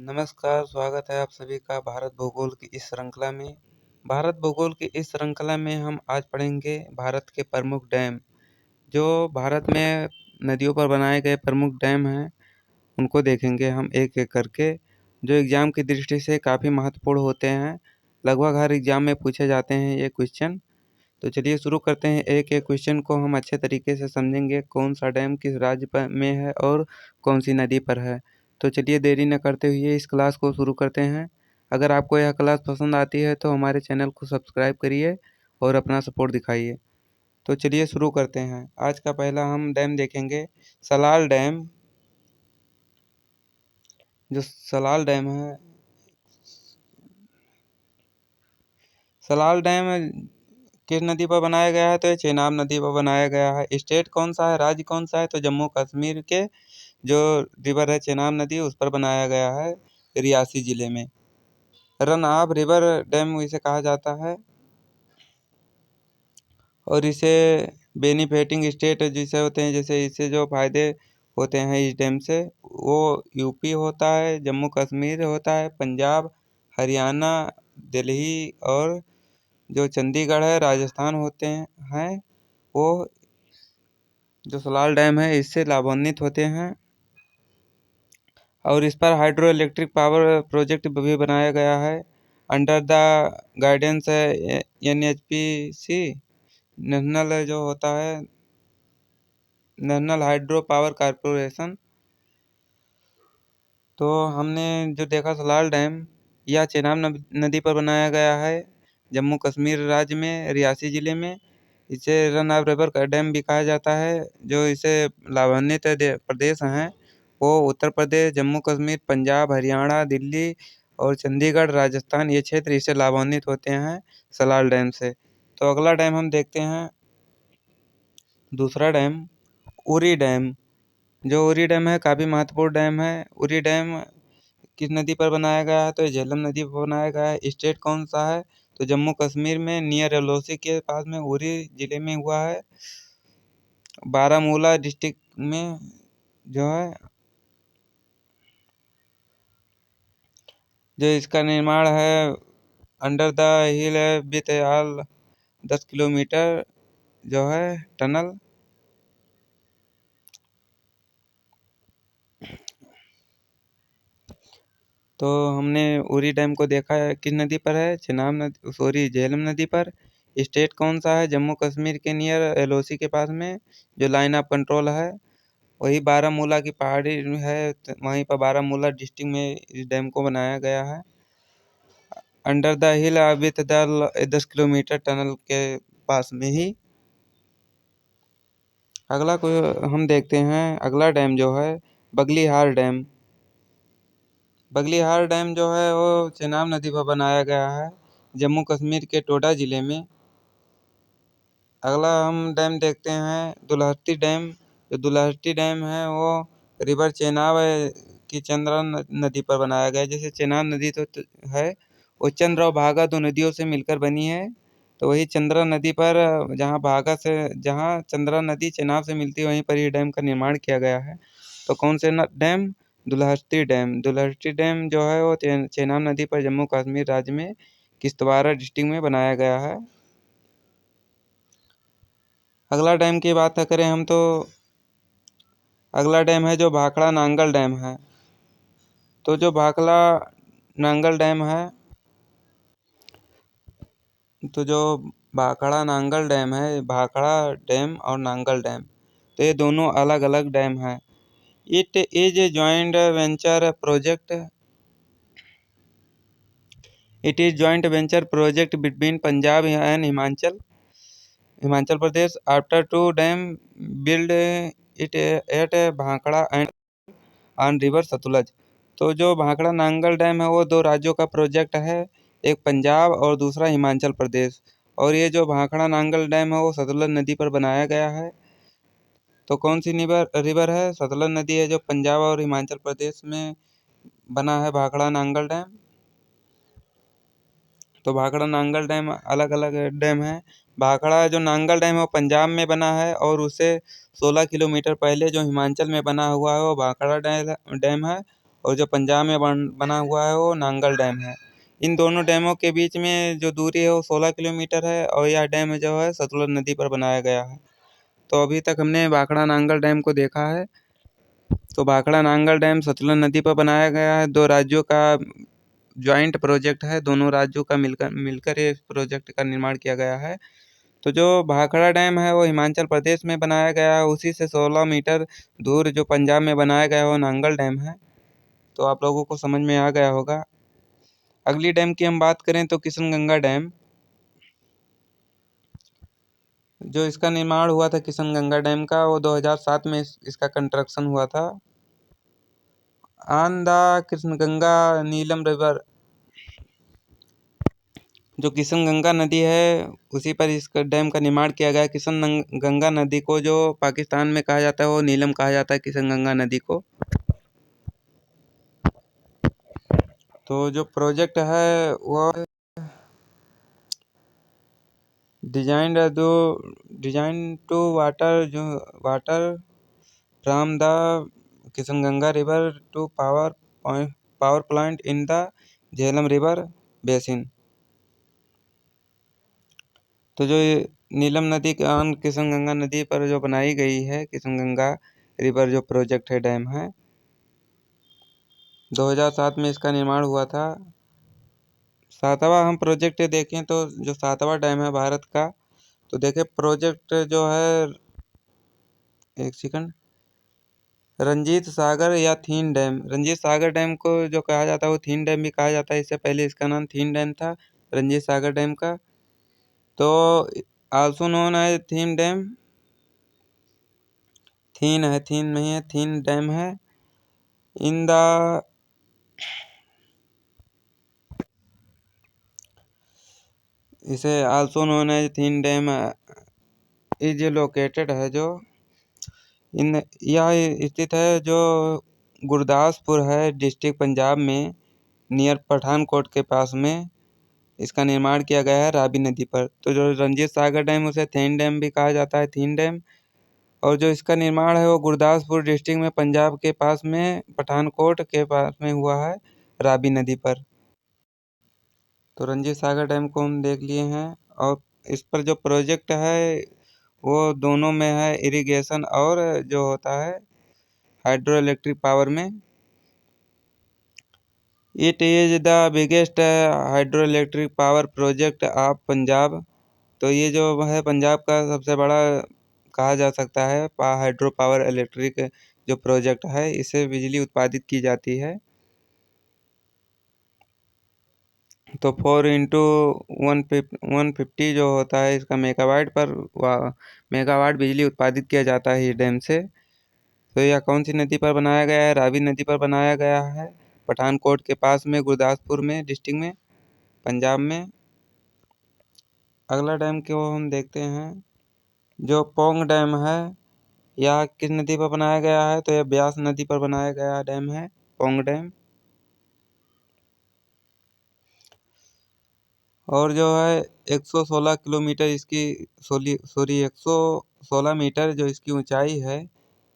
नमस्कार, स्वागत है आप सभी का भारत भूगोल की इस श्रृंखला में। भारत भूगोल की इस श्रृंखला में हम आज पढ़ेंगे भारत के प्रमुख डैम। जो भारत में नदियों पर बनाए गए प्रमुख डैम हैं, उनको देखेंगे हम एक-एक करके, जो एग्ज़ाम की दृष्टि से काफ़ी महत्वपूर्ण होते हैं। लगभग हर एग्ज़ाम में पूछे जाते हैं ये क्वेश्चन। तो चलिए शुरू करते हैं, एक-एक क्वेश्चन को हम अच्छे तरीके से समझेंगे, कौन-सा डैम किस राज्य में है और कौन-सी नदी पर है। तो चलिए देरी न करते हुए इस क्लास को शुरू करते हैं। अगर आपको यह क्लास पसंद आती है तो हमारे चैनल को सब्सक्राइब करिए और अपना सपोर्ट दिखाइए। तो चलिए शुरू करते हैं। आज का पहला हम डैम देखेंगे, सलाल डैम। जो सलाल डैम है, सलाल डैम किस नदी पर बनाया गया है? तो ये चेनाब नदी पर बनाया गया है। स्टेट कौन सा है, राज्य कौन सा है? तो जम्मू कश्मीर के जो रिवर है चेनाब नदी, उस पर बनाया गया है, रियासी जिले में। रन ऑफ रिवर डैम इसे कहा जाता है और इसे बेनिफिटिंग स्टेट जिसे होते हैं, जैसे इससे जो फायदे होते हैं इस डैम से, वो यूपी होता है, जम्मू कश्मीर होता है, पंजाब, हरियाणा, दिल्ली और जो चंडीगढ़ है, राजस्थान होते हैं। वो जो सलाल डैम है इससे लाभान्वित होते हैं और इस पर हाइड्रो इलेक्ट्रिक पावर प्रोजेक्ट भी बनाया गया है अंडर द गाइडेंस है NHPC, नेशनल जो होता है नेशनल हाइड्रो पावर कॉरपोरेशन। तो हमने जो देखा सलाल डैम, यह चेनाब नदी पर बनाया गया है जम्मू कश्मीर राज्य में, रियासी जिले में। इसे रन ऑफ रिवर का डैम भी कहा जाता है। जो इसे लाभान्वित प्रदेश हैं वो उत्तर प्रदेश, जम्मू कश्मीर, पंजाब, हरियाणा, दिल्ली और चंडीगढ़, राजस्थान, ये क्षेत्र इससे लाभान्वित होते हैं सलाल डैम से। तो अगला डैम हम देखते हैं, दूसरा डैम उरी डैम। जो उरी डैम है काफ़ी महत्वपूर्ण डैम है। उरी डैम किस नदी पर बनाया गया है? तो ये झेलम नदी पर बनाया गया है। स्टेट कौन सा है? तो जम्मू कश्मीर में नियर एलओसी के पास में उरी जिले में हुआ है। बारामूला डिस्ट्रिक्ट में जो है, जो इसका निर्माण है under the hill with all 10 kilometre जो है टनल। तो हमने उरी डैम को देखा है, किस नदी पर है? चेनाब नदी, सॉरी झेलम नदी पर। स्टेट कौन सा है? जम्मू कश्मीर के नियर एलओसी के पास में जो लाइन ऑफ कंट्रोल है, वही बारामूला की पहाड़ी है, वहीं पर बारामूला डिस्ट्रिक्ट में इस डैम को बनाया गया है under the hill with the 10 kilometre tunnel के पास में ही। अगला को हम देखते हैं, अगला डैम जो है बगलीहार डैम। बगलीहार डैम जो है वो चेनाब नदी पर बनाया गया है जम्मू कश्मीर के टोडा जिले में। अगला हम डैम देखते हैं दुलहत्ती डैम। जो दुलहत्ती डैम है वो रिवर चेनाब की चंद्रा नदी पर बनाया गया है। जैसे चेनाब नदी तो है, वो चंद्र और भागा दो नदियों से मिलकर बनी है। तो वही चंद्रा नदी पर, जहाँ चंद्रा नदी चेनाब से मिलती है, वहीं पर ये डैम का निर्माण किया गया है। तो कौन से dam? Dulhasti dam. Dulhasti dam जो है वो चेनाब नदी पर जम्मू कश्मीर राज्य में किश्तवाड़ डिस्ट्रिक्ट में बनाया गया है। अगला डैम की बात करें हम तो अगला डैम है जो भाखड़ा नांगल डैम है। तो जो भाखड़ा नांगल डैम है, तो जो भाखड़ा नांगल डैम है, भाखड़ा डैम और नांगल डैम, तो ये दोनों अलग अलग डैम हैं। It is a joint venture project it is joint venture project between Punjab and Himachal Pradesh. After two dam build it at Bhakra and on river Sutlej. तो जो भाखड़ा नांगल डैम है वो दो राज्यों का प्रोजेक्ट है, एक पंजाब और दूसरा हिमाचल प्रदेश। और ये जो भाखड़ा नांगल डैम है वो सतलुज नदी पर बनाया गया है। तो कौन सी रिवर है? सतलुज नदी है, जो पंजाब और हिमाचल प्रदेश में बना है भाखड़ा नांगल डैम। तो भाखड़ा नांगल डैम अलग अलग डैम है। भाखड़ा जो नांगल डैम है वो पंजाब में बना है और उससे 16 किलोमीटर पहले जो हिमाचल में बना हुआ है वो भाखड़ा डैम है। और जो पंजाब में बना हुआ है वो नांगल डैम है। इन दोनों डैमों के बीच में जो दूरी है वो 16 किलोमीटर है और यह डैम जो है सतलुज नदी पर बनाया गया है। तो अभी तक हमने भाखड़ा नांगल डैम को देखा है। तो भाखड़ा नांगल डैम सतलुज नदी पर बनाया गया है। 2 राज्यों का ज्वाइंट प्रोजेक्ट है, दोनों राज्यों का मिलकर ये प्रोजेक्ट का निर्माण किया गया है। तो जो भाखड़ा डैम है वो हिमाचल प्रदेश में बनाया गया है, उसी से 16 मीटर दूर जो पंजाब में बनाया गया है वो नांगल डैम है। तो आप लोगों को समझ में आ गया होगा। अगली डैम की हम बात करें तो किशनगंगा डैम, जो इसका निर्माण हुआ था किशनगंगा डैम का, वो 2007 में इसका कंस्ट्रक्शन हुआ था। On the Krishnaganga Neelam river, जो किशनगंगा नदी है उसी पर इस डैम का निर्माण किया गया है। किशनगंगा नदी को जो पाकिस्तान में कहा जाता है वो नीलम कहा जाता है किशनगंगा नदी को। तो जो प्रोजेक्ट है वो design to water from the Kishanganga river to power plant in the Jhelum river basin. तो जो ये नीलम नदी के किशनगंगा नदी पर जो बनाई गई है किशनगंगा रिवर जो प्रोजेक्ट है डैम है, 2007 में इसका निर्माण हुआ था। 7वां हम प्रोजेक्ट देखें तो जो 7वां डैम है भारत का, तो देखें प्रोजेक्ट जो है, एक सेकंड, रंजीत सागर या थीन डैम। रंजीत सागर डैम को जो कहा जाता है वो थीन डैम भी कहा जाता है। इससे पहले इसका नाम थीन डैम था, रंजीत सागर डैम का। तो also known as thin dam, thin है, थीन नहीं है, थीन डैम है। इन द इसे also known as thin dam is located है, जो इन यह स्थित है जो गुरदासपुर है डिस्ट्रिक्ट पंजाब में, नियर पठानकोट के पास में इसका निर्माण किया गया है रावी नदी पर। तो जो रंजीत सागर डैम उसे थीन डैम भी कहा जाता है, थीन डैम। और जो इसका निर्माण है वो गुरदासपुर डिस्ट्रिक्ट में पंजाब के पास में पठानकोट के पास में हुआ है रावी नदी पर। तो रंजीत सागर डैम को हम देख लिए हैं। और इस पर जो प्रोजेक्ट है वो दोनों में है, इरिगेशन और जो होता है हाइड्रो इलेक्ट्रिक पावर में। It is the biggest hydro electric power project of Punjab. तो ये जो है पंजाब का सबसे बड़ा कहा जा सकता है हाइड्रो पावर इलेक्ट्रिक जो प्रोजेक्ट है, इससे बिजली उत्पादित की जाती है। तो 4 × 150 जो होता है इसका मेगावाट पर मेगावाट बिजली उत्पादित किया जाता है इस डैम से। तो यह कौन सी नदी पर बनाया गया है? रावी नदी पर बनाया गया है, पठानकोट के पास में, गुरदासपुर में डिस्ट्रिक्ट में, पंजाब में। अगला डैम को हम देखते हैं, जो पोंग डैम है, यह किस नदी पर बनाया गया है? तो यह ब्यास नदी पर बनाया गया डैम है, पोंग डैम। और जो है 116 किलोमीटर इसकी सॉरी 116 मीटर जो इसकी ऊंचाई है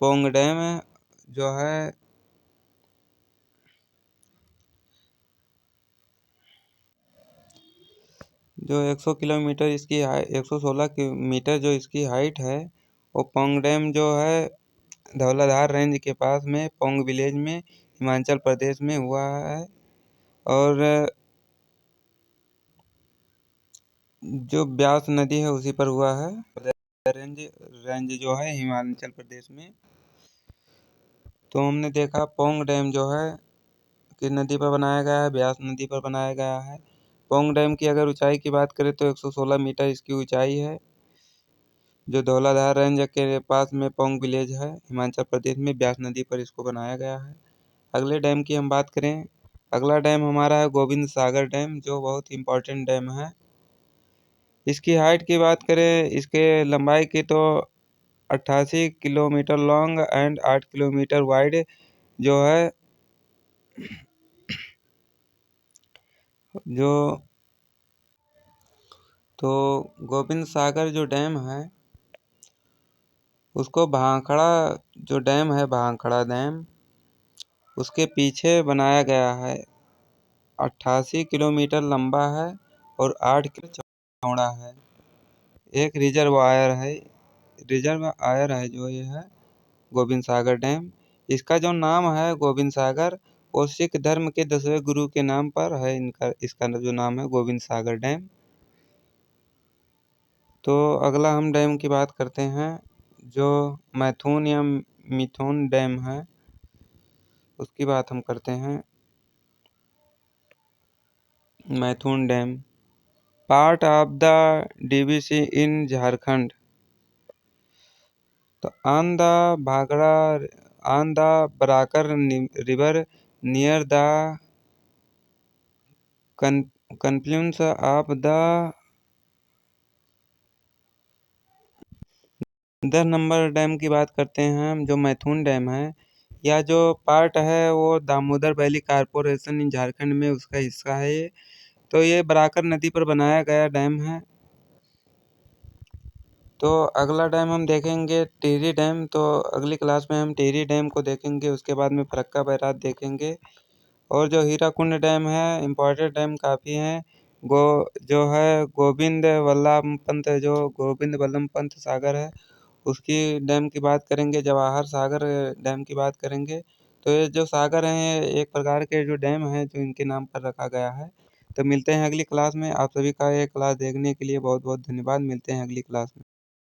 पोंग डैम जो है। जो 100 किलोमीटर इसकी 116 मीटर जो इसकी हाइट है, वो पोंग डैम जो है धौलाधार रेंज के पास में पोंग विलेज में हिमाचल प्रदेश में हुआ है। और जो ब्यास नदी है उसी पर हुआ है, रेंज जो है हिमाचल प्रदेश में। तो हमने देखा पोंग डैम जो है किस नदी पर बनाया गया है? ब्यास नदी पर बनाया गया है। पोंग डैम की अगर ऊंचाई की बात करें तो 116 मीटर इसकी ऊंचाई है, जो धौलाधार रेंज के पास में पोंग विलेज है हिमाचल प्रदेश में, ब्यास नदी पर इसको बनाया गया है। अगले डैम की हम बात करें, अगला डैम हमारा है गोविंद सागर डैम, जो बहुत इंपॉर्टेंट डैम है। इसकी हाइट की बात करें, इसके लंबाई की तो 88 kilometre long and 8 kilometre wide जो है। जो तो गोविंद सागर जो डैम है उसको भाखड़ा जो डैम है, भाखड़ा डैम, उसके पीछे बनाया गया है। 88 किलोमीटर लंबा है और 8 किलोमीटर चौड़ा है। एक रिजर्वायर है जो ये है गोविंद सागर डैम। इसका जो नाम है गोविंद सागर, वो सिख धर्म के 10वें गुरु के नाम पर है। इसका जो नाम है गोविंद सागर डैम। तो अगला हम डैम की बात करते हैं, जो मैथुन या मिथुन डैम है, उसकी बात हम करते हैं। Maithon dam part of the DVC in Jharkhand. तो on the Barakar river near the confluence of the 10 number dam की बात करते हैं हम, जो मैथुन डैम है। यह जो पार्ट है वो दामोदर वैली कारपोरेशन इन झारखंड में उसका हिस्सा है ये। तो ये बराकर नदी पर बनाया गया डैम है। तो अगला डैम हम देखेंगे टिहरी डैम। तो अगली क्लास में हम टिहरी डैम को देखेंगे, उसके बाद में फरक्का बैराज देखेंगे। और जो हीराकुंड डैम है, इम्पोर्टेंट डैम काफ़ी हैं। जो है गोविंद वल्लभ पंत सागर है, उसकी डैम की बात करेंगे। जवाहर सागर डैम की बात करेंगे। तो ये जो सागर हैं, एक प्रकार के जो डैम हैं जो इनके नाम पर रखा गया है। तो मिलते हैं अगली क्लास में। आप सभी का ये क्लास देखने के लिए बहुत बहुत धन्यवाद। मिलते हैं अगली क्लास में।